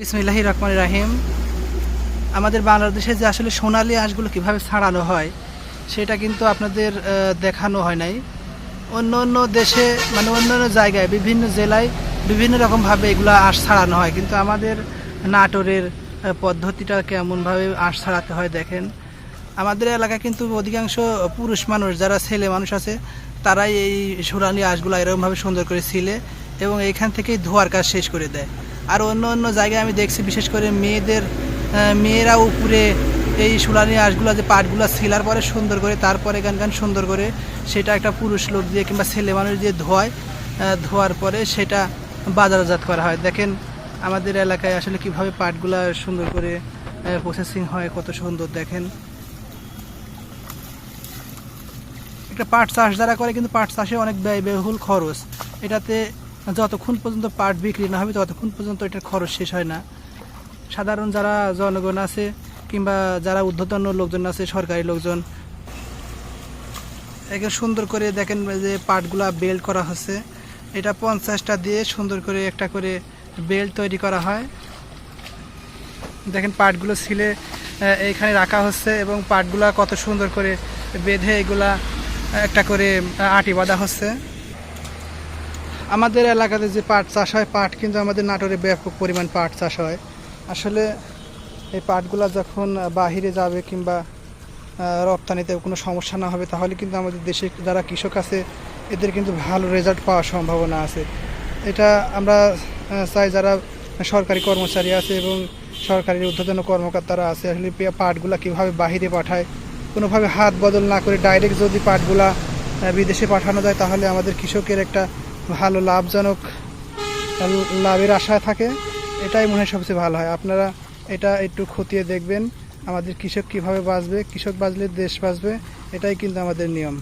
বিসমিল্লাহির রহমানির রহিম। আমাদের বাংলাদেশে যে আসলে সোনালী হাঁসগুলো কীভাবে ছাড়ানো হয় সেটা কিন্তু আপনাদের দেখানো হয় নাই। অন্য অন্য দেশে মানে অন্য অন্য জায়গায় বিভিন্ন জেলায় বিভিন্ন রকমভাবে এগুলো হাঁস ছাড়ানো হয়, কিন্তু আমাদের নাটোরের পদ্ধতিটা কেমনভাবে হাঁস ছাড়াতে হয় দেখেন। আমাদের এলাকায় কিন্তু অধিকাংশ পুরুষ মানুষ, যারা ছেলে মানুষ আছে, তারাই এই সোনালী হাঁসগুলো এরকমভাবে সুন্দর করে ছিলে এবং এইখান থেকেই ধোয়ার কাজ শেষ করে দেয়। আর অন্য অন্য জায়গায় আমি দেখছি বিশেষ করে মেয়েরা উপরে এই সোনালী হাঁসগুলো যে পাটগুলো ছিলার পরে সুন্দর করে তারপরে গান সুন্দর করে সেটা একটা পুরুষ লোক দিয়ে কিংবা ছেলে মানুষ দিয়ে ধোয়ার পরে সেটা বাজারজাত করা হয়। দেখেন আমাদের এলাকায় আসলে কিভাবে পাটগুলো সুন্দর করে প্রসেসিং হয়, কত সুন্দর দেখেন। একটা পাট চাষ যারা করে, কিন্তু পাট চাষে অনেক ব্যয়বহুল খরচ। এটাতে যতক্ষণ পর্যন্ত পাট বিক্রি না হবে ততক্ষণ পর্যন্ত এটার খরচ শেষ হয় না। সাধারণ যারা জনগণ আছে কিংবা যারা ঊর্ধ্বতন লোকজন আছে, সরকারি লোকজন, একে সুন্দর করে দেখেন যে পাটগুলা বেল্ট করা হচ্ছে। এটা 50টা দিয়ে সুন্দর করে একটা করে বেল্ট তৈরি করা হয়। দেখেন পাটগুলো ছিলে এইখানে রাখা হচ্ছে এবং পাটগুলা কত সুন্দর করে বেঁধে এগুলা একটা করে আটি বাঁধা হচ্ছে। আমাদের এলাকাতে যে পাট চাষ হয়, পাট কিন্তু আমাদের নাটোরে ব্যাপক পরিমাণ পাট চাষ হয়। আসলে এই পাটগুলা যখন বাহিরে যাবে কিংবা রপ্তানিতে কোনো সমস্যা না হবে, তাহলে কিন্তু আমাদের দেশে যারা কৃষক আছে এদের কিন্তু ভালো রেজাল্ট পাওয়ার সম্ভাবনা আছে। এটা আমরা চাই যারা সরকারি কর্মচারী আছে এবং সরকারি ঊর্ধ্বতন কর্মকর্তারা আছে, আসলে পাটগুলা কীভাবে বাহিরে পাঠায়, কোনোভাবে হাত বদল না করে ডাইরেক্ট যদি পাটগুলা বিদেশে পাঠানো যায় তাহলে আমাদের কৃষকের একটা ভালো লাভের আশা থাকে। এটাই মনে হয় সবচেয়ে ভালো হয়। আপনারা এটা একটু খতিয়ে দেখবেন, আমাদের কৃষক কিভাবে বাঁচবে। কৃষক বাঁচলে দেশ বাঁচবে, এটাই কিন্তু আমাদের নিয়ম।